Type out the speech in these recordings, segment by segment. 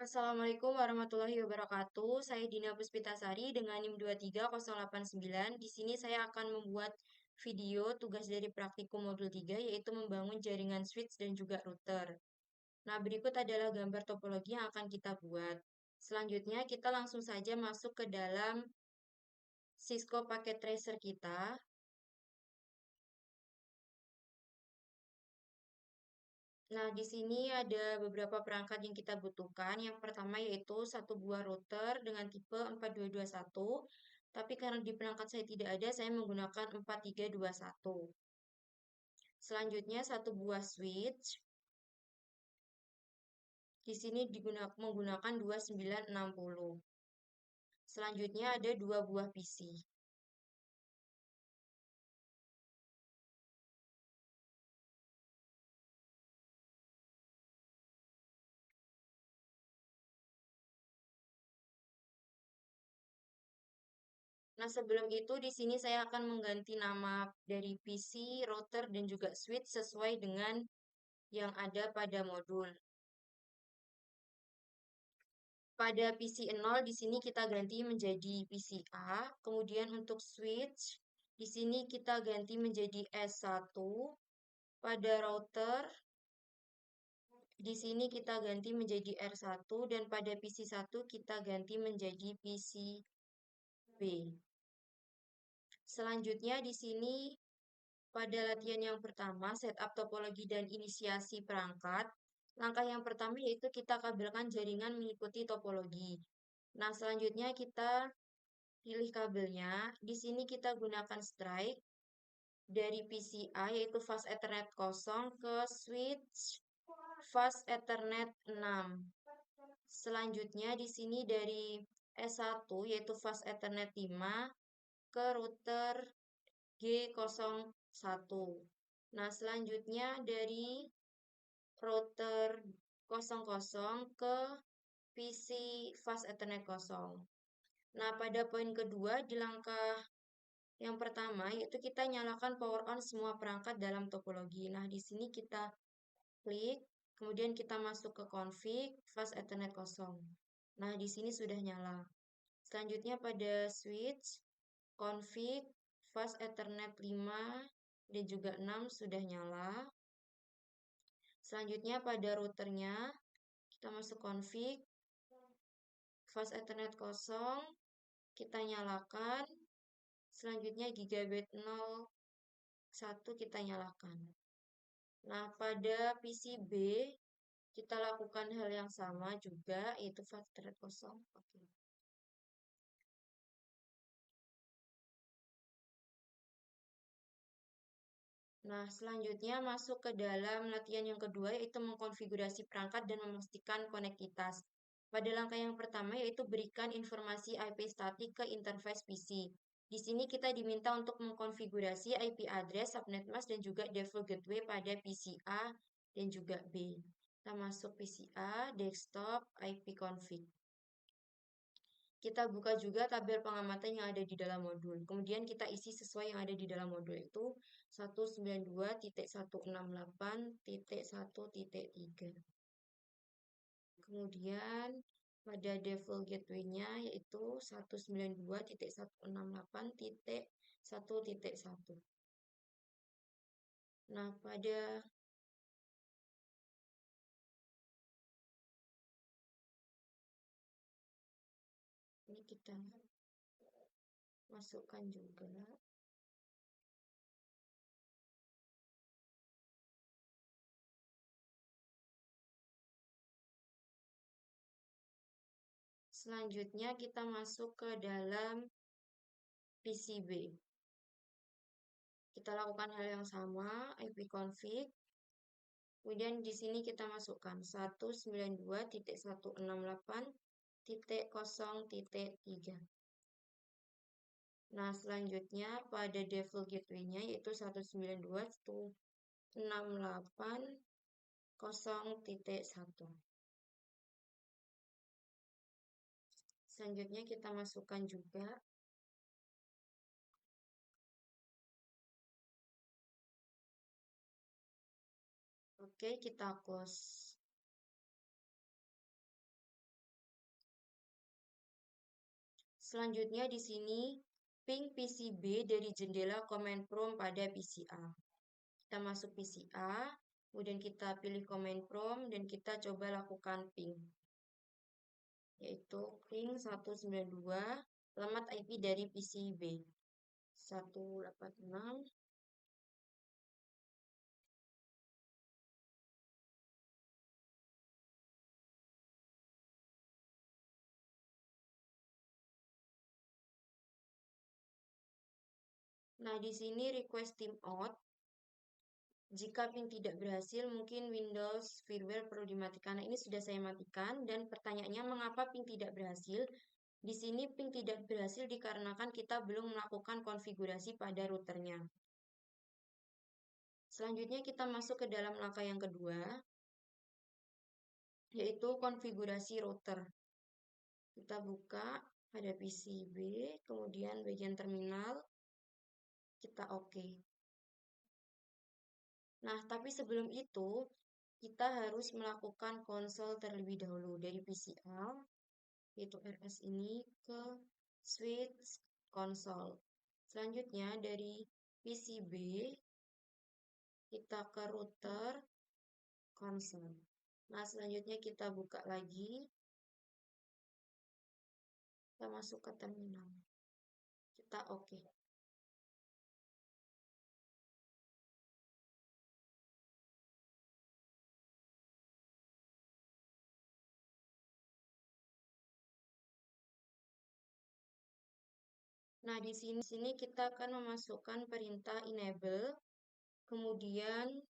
Assalamualaikum warahmatullahi wabarakatuh. Saya Dina Puspitasari dengan NIM 23089. Di sini saya akan membuat video tugas dari praktikum modul 3 yaitu membangun jaringan switch dan juga router. Nah, berikut adalah gambar topologi yang akan kita buat. Selanjutnya kita langsung saja masuk ke dalam Cisco Packet Tracer kita. Nah, di sini ada beberapa perangkat yang kita butuhkan. Yang pertama yaitu satu buah router dengan tipe 4221. Tapi karena di perangkat saya tidak ada, saya menggunakan 4321. Selanjutnya satu buah switch. Di sini menggunakan 2960. Selanjutnya ada dua buah PC. Nah, sebelum itu di sini saya akan mengganti nama dari PC, router, dan juga switch sesuai dengan yang ada pada modul. Pada PC 0 di sini kita ganti menjadi PC A. Kemudian untuk switch di sini kita ganti menjadi S1. Pada router di sini kita ganti menjadi R1 dan pada PC 1 kita ganti menjadi PC B. Selanjutnya di sini pada latihan yang pertama, setup topologi dan inisiasi perangkat. Langkah yang pertama yaitu kita kabelkan jaringan mengikuti topologi. Nah, selanjutnya kita pilih kabelnya. Di sini kita gunakan strike dari PCI yaitu fast Ethernet 0 ke switch fast Ethernet 6. Selanjutnya di sini dari S1 yaitu fast Ethernet 5 ke router G01. Nah, selanjutnya dari router 00 ke PC fast Ethernet 0. Nah, pada poin kedua di langkah yang pertama yaitu kita nyalakan power on semua perangkat dalam topologi. Nah, di sini kita klik, kemudian kita masuk ke config fast Ethernet 0. Nah, di sini sudah nyala. Selanjutnya pada switch config fast Ethernet 5 dan juga 6 sudah nyala. Selanjutnya pada routernya kita masuk config fast Ethernet 0, kita nyalakan. Selanjutnya gigabit 01 kita nyalakan. Nah, pada PCB kita lakukan hal yang sama juga, yaitu fast Ethernet 0. Oke. Nah, selanjutnya masuk ke dalam latihan yang kedua, yaitu mengkonfigurasi perangkat dan memastikan konektivitas. Pada langkah yang pertama, yaitu berikan informasi IP statik ke interface PC. Di sini kita diminta untuk mengkonfigurasi IP address, subnet mask, dan juga default gateway pada PC A dan juga B. Kita masuk PC A, desktop, IP config. Kita buka juga tabel pengamatan yang ada di dalam modul. Kemudian kita isi sesuai yang ada di dalam modul itu 192.168.1.3. Kemudian pada default gateway-nya yaitu 192.168.1.1. Nah, pada ini kita masukkan juga. Selanjutnya kita masuk ke dalam PCB. Kita lakukan hal yang sama, IP config. Kemudian di sini kita masukkan 192.168.0.3. Nah, selanjutnya pada default gateway-nya yaitu 192.168.0.1. Selanjutnya kita masukkan juga. Oke, kita close. Selanjutnya di sini ping PCB dari jendela command prompt pada PC A. Kita masuk PC A, kemudian kita pilih command prompt dan kita coba lakukan ping. Yaitu ping 192, alamat IP dari PC B. 186. Nah, di sini request timeout. Jika ping tidak berhasil, mungkin Windows firmware perlu dimatikan. Nah, ini sudah saya matikan. Dan pertanyaannya, mengapa ping tidak berhasil? Di sini ping tidak berhasil dikarenakan kita belum melakukan konfigurasi pada routernya. Selanjutnya kita masuk ke dalam langkah yang kedua, yaitu konfigurasi router. Kita buka pada PCB, kemudian bagian terminal, kita oke. Nah, tapi sebelum itu, kita harus melakukan konsol terlebih dahulu dari PCA, yaitu RS ini ke switch konsol. Selanjutnya dari PCB, kita ke router konsol. Nah, selanjutnya kita buka lagi, kita masuk ke terminal. Kita oke. Nah, di sini kita akan memasukkan perintah enable, kemudian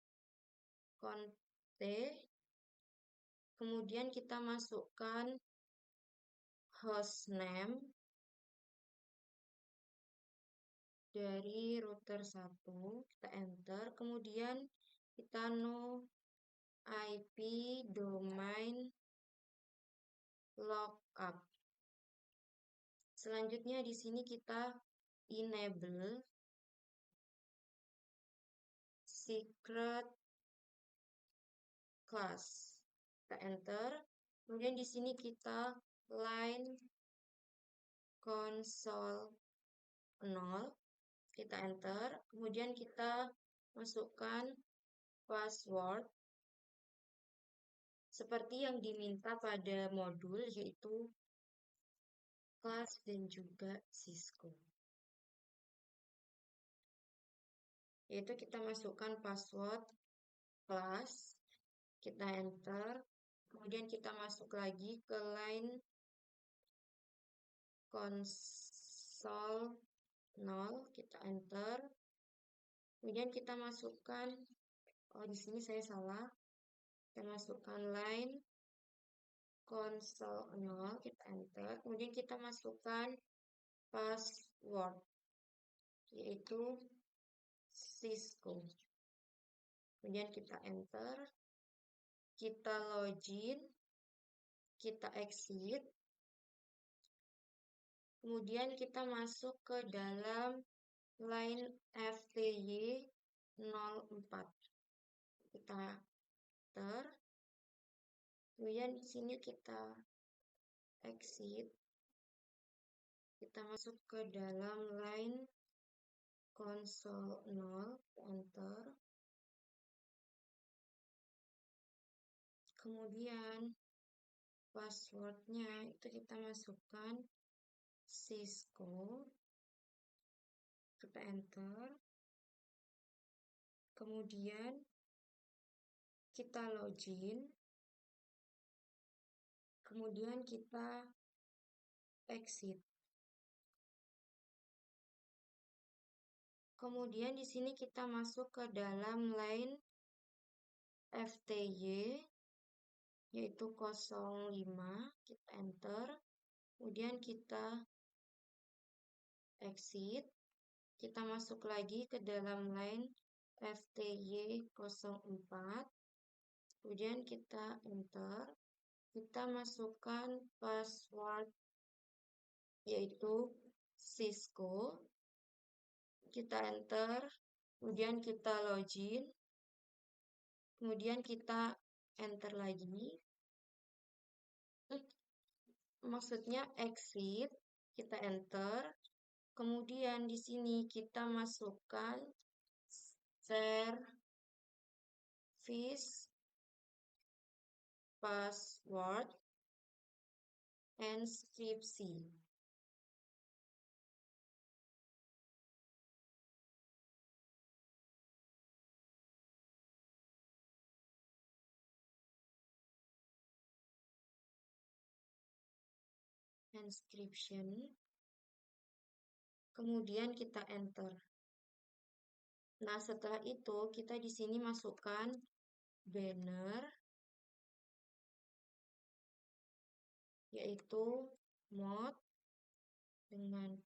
conte, kemudian kita masukkan hostname dari router 1, kita enter, kemudian kita no IP domain lookup. Selanjutnya di sini kita enable secret class. Kita enter. Kemudian di sini kita line console 0. Kita enter. Kemudian kita masukkan password seperti yang diminta pada modul, yaitu kelas dan juga Cisco. Yaitu kita masukkan password kelas, kita enter, kemudian kita masuk lagi ke line console 0, kita enter, kemudian kita masukkan, oh di sini saya salah, kita masukkan line console 0, kita enter, kemudian kita masukkan password, yaitu Cisco. Kemudian kita enter, kita login, kita exit, kemudian kita masuk ke dalam line FTY 04. Kita enter, kemudian di sini kita exit, kita masuk ke dalam line console 0, enter, kemudian passwordnya itu kita masukkan Cisco, kita enter, kemudian kita login, kemudian kita exit. Kemudian di sini kita masuk ke dalam line FTY yaitu 05, kita enter, kemudian kita exit, kita masuk lagi ke dalam line FTY 04, kemudian kita enter, kita masukkan password yaitu Cisco, kita enter, kemudian kita login, kemudian kita enter lagi, maksudnya exit, kita enter. Kemudian di sini kita masukkan service password enkripsi. Encryption. Kemudian kita enter. Nah, setelah itu kita di sini masukkan banner, yaitu mode dengan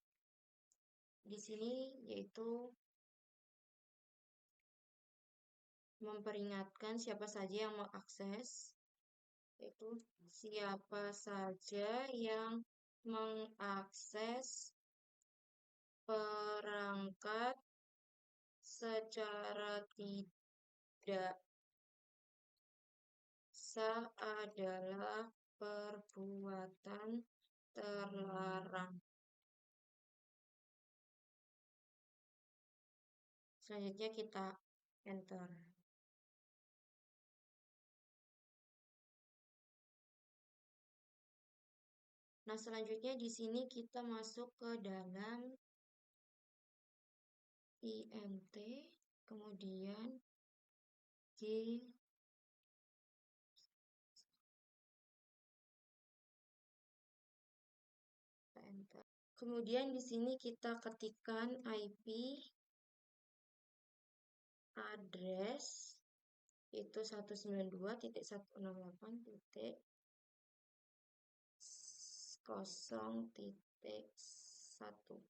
di sini yaitu memperingatkan siapa saja yang mengakses, yaitu siapa saja yang mengakses perangkat secara tidak sah adalah perbuatan terlarang. Selanjutnya kita enter. Nah, selanjutnya di sini kita masuk ke dalam INT, kemudian G enter. Kemudian di sini kita ketikkan IP address itu 192.168.0.1.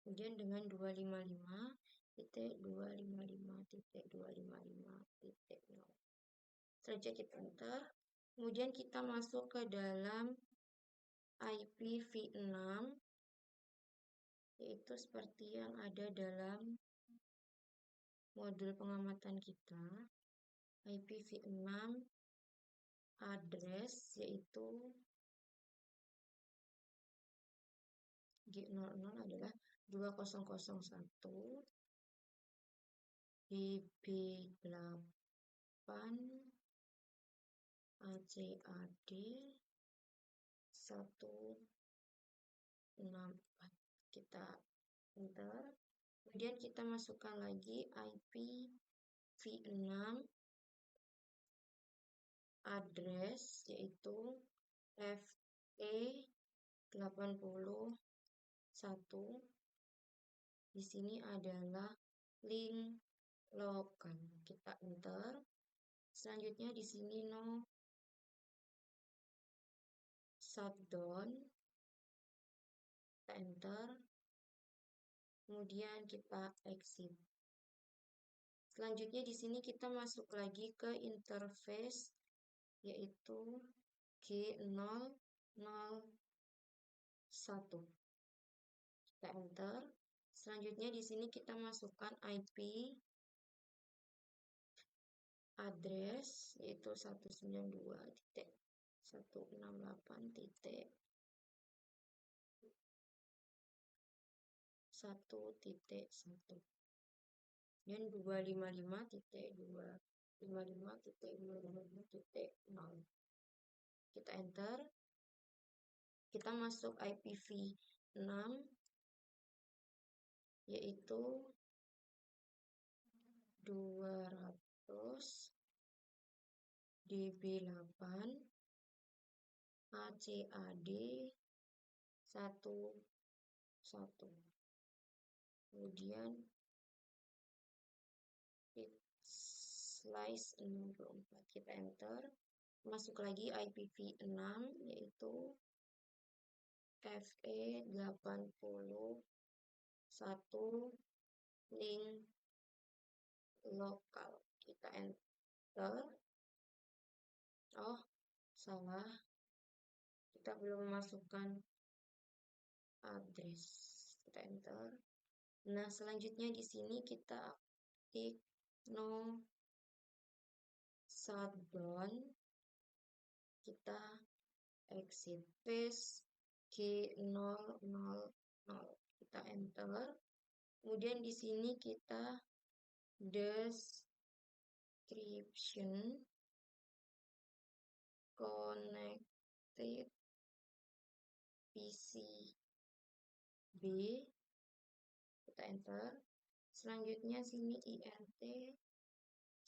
Kemudian dengan 255.255.255.0. Selanjutnya kita enter. Kemudian kita masuk ke dalam IPv6, yaitu seperti yang ada dalam modul pengamatan kita. IPv6 address yaitu G00 adalah 2001 BB8 ACAD 164. Kita enter. Kemudian kita masukkan lagi IPv6 address yaitu FE81. Di sini adalah link lokal. Kita enter. Selanjutnya di sini no shutdown. Kita enter. Kemudian kita exit. Selanjutnya di sini kita masuk lagi ke interface yaitu G001. Kita enter. Selanjutnya di sini kita masukkan IP address yaitu 192.168.1.1 dan 255.255.255.0. Kita enter. Kita masuk IPv6 yaitu 200 DB8 ACAD 1. Kemudian slice 64. Kita enter. Masuk lagi IPv6 yaitu FE81 link lokal. Kita enter. Oh, salah. Kita belum memasukkan address. Kita enter. Nah, selanjutnya di sini kita klik no shutdown. Kita exit. Paste G000. Kita enter. Kemudian di sini kita description connected PCB, kita enter. Selanjutnya sini INT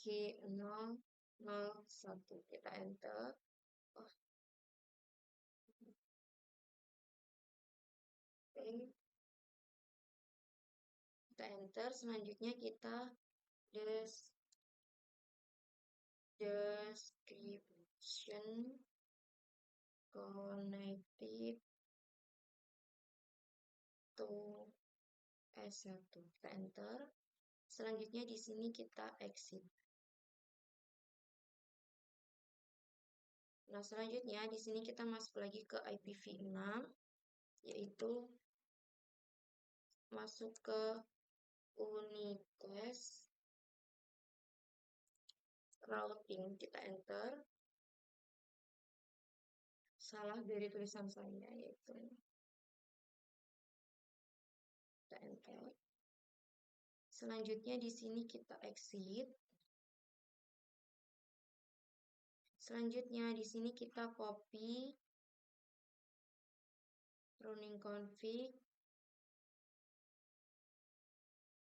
G001, kita enter. Oh, oke. Kita enter. Selanjutnya kita description connected to S1. Kita enter. Selanjutnya di sini kita exit. Nah, selanjutnya di sini kita masuk lagi ke IPv6, yaitu masuk ke Unites routing, kita enter. Salah dari tulisan saya, yaitu kita enter. Selanjutnya di sini kita exit. Selanjutnya di sini kita copy running config,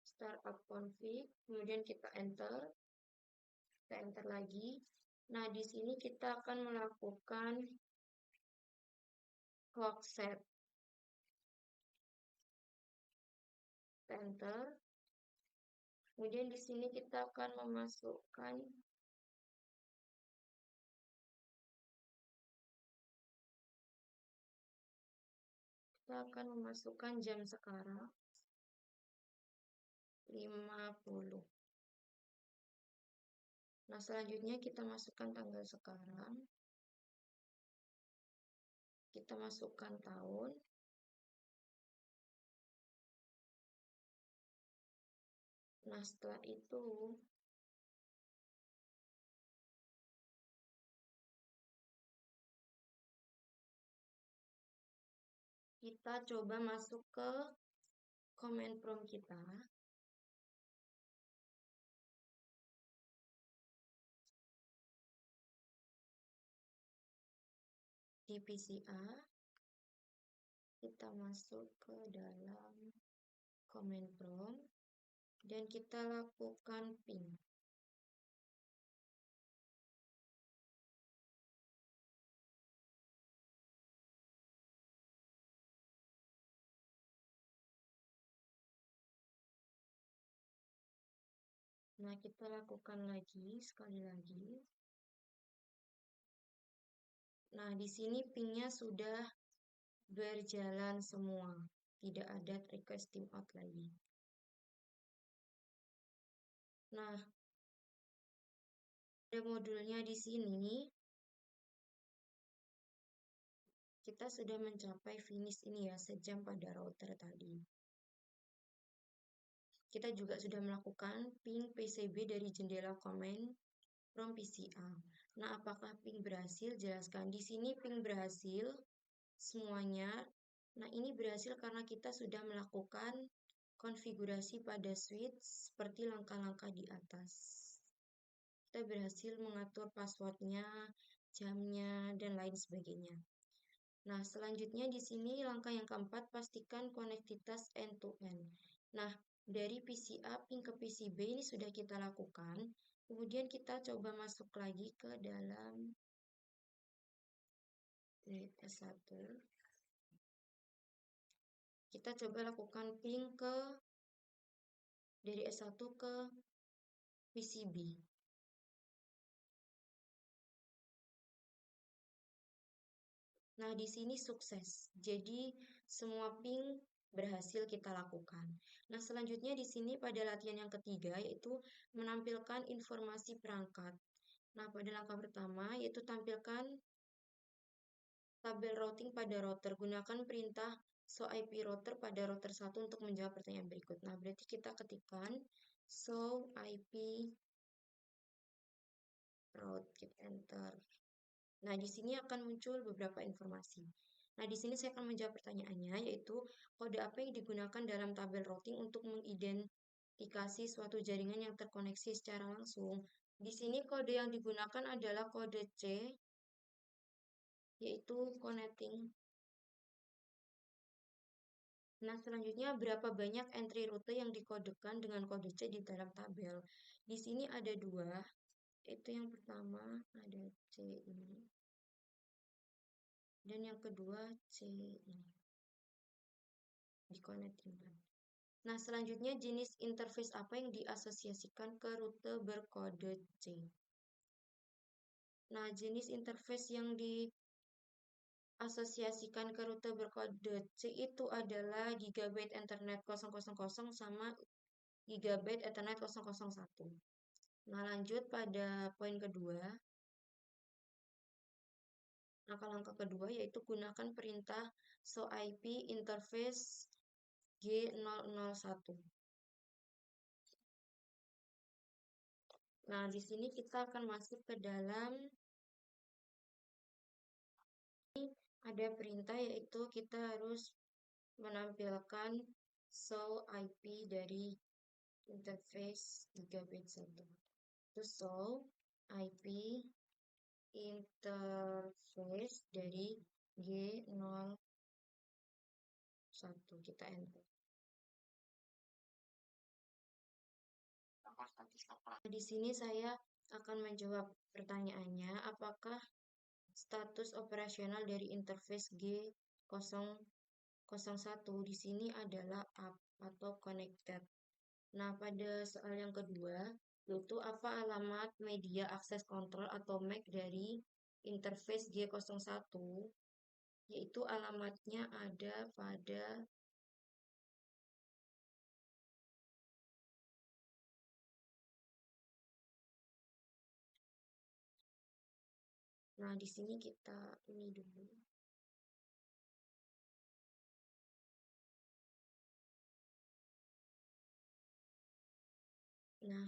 startup config, kemudian kita enter. Kita enter lagi. Nah, di sini kita akan melakukan clock set. Kita enter. Kemudian di sini kita akan memasukkan jam sekarang 50. Nah, selanjutnya kita masukkan tanggal sekarang. Kita masukkan tahun. Nah, setelah itu kita coba masuk ke command prompt kita. Di PCA, kita masuk ke dalam command prompt dan kita lakukan ping. Nah, kita lakukan lagi, sekali lagi. Nah, di sini pingnya sudah berjalan semua. Tidak ada request timeout lagi. Nah, ada modulnya di sini. Kita sudah mencapai finish ini ya, sejam pada router tadi. Kita juga sudah melakukan ping PCB dari jendela command from PCA. Nah, apakah ping berhasil? Jelaskan. Di sini ping berhasil semuanya. Nah, ini berhasil karena kita sudah melakukan konfigurasi pada switch seperti langkah-langkah di atas. Kita berhasil mengatur passwordnya, jamnya, dan lain sebagainya. Nah, selanjutnya di sini langkah yang keempat, pastikan konektivitas end-to-end. Nah, dari PCA ping ke PCB ini sudah kita lakukan. Kemudian kita coba masuk lagi ke dalam S1. Kita coba lakukan ping dari S1 ke PCB. Nah, di sini sukses. Jadi, semua ping berhasil kita lakukan. Nah, selanjutnya di sini pada latihan yang ketiga yaitu menampilkan informasi perangkat. Nah, pada langkah pertama yaitu tampilkan tabel routing pada router. Gunakan perintah show IP router pada router 1 untuk menjawab pertanyaan berikut. Nah, berarti kita ketikkan show IP route, kita enter. Nah, di sini akan muncul beberapa informasi. Nah, di sini saya akan menjawab pertanyaannya, yaitu kode apa yang digunakan dalam tabel routing untuk mengidentifikasi suatu jaringan yang terkoneksi secara langsung. Di sini kode yang digunakan adalah kode C, yaitu connecting. Nah, selanjutnya berapa banyak entry rute yang dikodekan dengan kode C di dalam tabel? Di sini ada dua, itu yang pertama ada C ini, dan yang kedua C ini, di connecting. Nah, selanjutnya jenis interface apa yang diasosiasikan ke rute berkode C? Nah, jenis interface yang diasosiasikan ke rute berkode C itu adalah Gigabit Ethernet 000 sama Gigabit Ethernet 001. Nah, lanjut pada poin kedua. Langkah kedua yaitu gunakan perintah SOIP interface G001. Nah, di sini kita akan masuk ke dalam, ada perintah yaitu kita harus menampilkan show IP dari interface Gigabit 1. Itu show IP interface dari G01. Kita enter. Di sini saya akan menjawab pertanyaannya, apakah status operasional dari interface G001 di sini adalah up atau connected. Nah, pada soal yang kedua, yaitu apa alamat media access control atau MAC dari interface G01, yaitu alamatnya ada pada Nah, di sini kita ini dulu. Nah,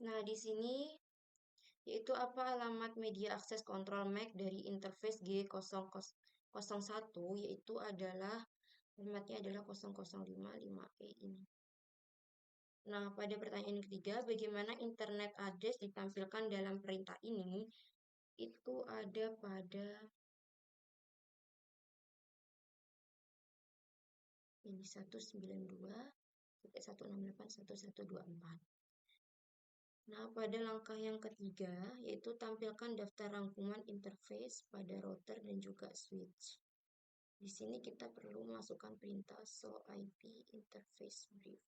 nah di sini yaitu apa alamat media akses kontrol MAC dari interface G001, yaitu adalah alamatnya adalah 0055E ini. Nah, pada pertanyaan ketiga, bagaimana internet address ditampilkan dalam perintah ini? Itu ada pada ini 192.168.1124. Nah, pada langkah yang ketiga, yaitu tampilkan daftar rangkuman interface pada router dan juga switch. Di sini kita perlu masukkan perintah show IP interface brief.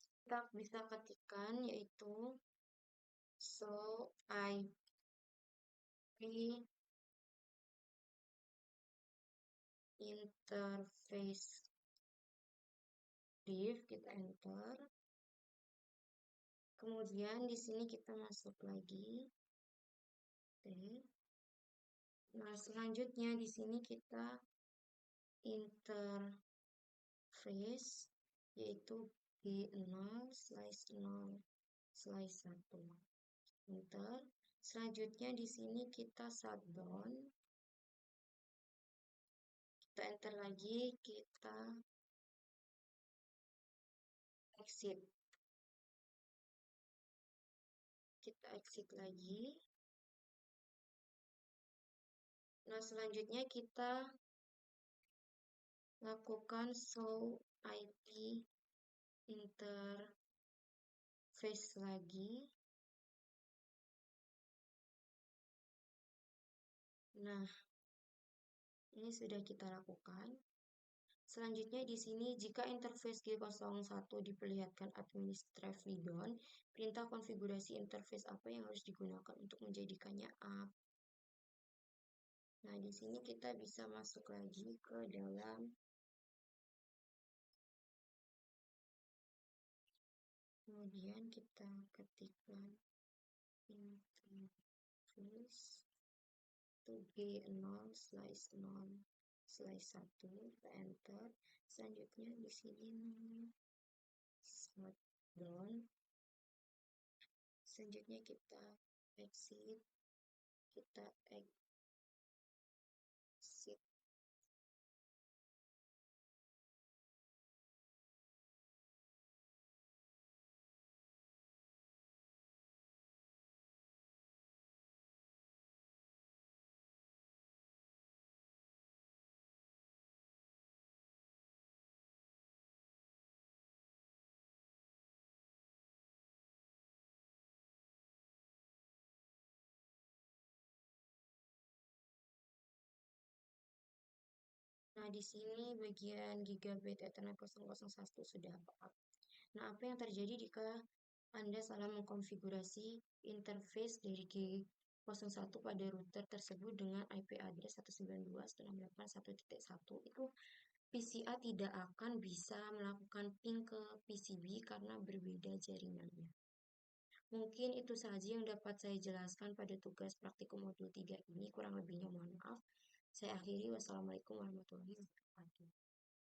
Kita bisa ketikkan yaitu show IP interface brief, kita enter. Kemudian di sini kita masuk lagi. Nah, selanjutnya di sini kita interface yaitu G0/0/1. Enter. Selanjutnya di sini kita shutdown. Kita enter lagi, kita exit. Kita exit lagi. Nah, selanjutnya kita lakukan show IP interface lagi. Nah, ini sudah kita lakukan. Selanjutnya di sini, jika interface G01 diperlihatkan administratively done, perintah konfigurasi interface apa yang harus digunakan untuk menjadikannya up. Nah, di sini kita bisa masuk lagi ke dalam kemudian kita ketikkan interface to G0 slash 0 slash 1, enter. Selanjutnya di sini shutdown. Selanjutnya kita exit, kita exit. Nah, di sini bagian Gigabyte Ethernet 001 sudah up. Nah, apa yang terjadi jika Anda salah mengkonfigurasi interface dari G01 pada router tersebut dengan IP address 192.168.1.1? Itu PCA tidak akan bisa melakukan ping ke PCB karena berbeda jaringannya. Mungkin itu saja yang dapat saya jelaskan pada tugas praktikum modul 3 ini. Kurang lebihnya mohon maaf. Saya akhiri. Wassalamualaikum warahmatullahi wabarakatuh.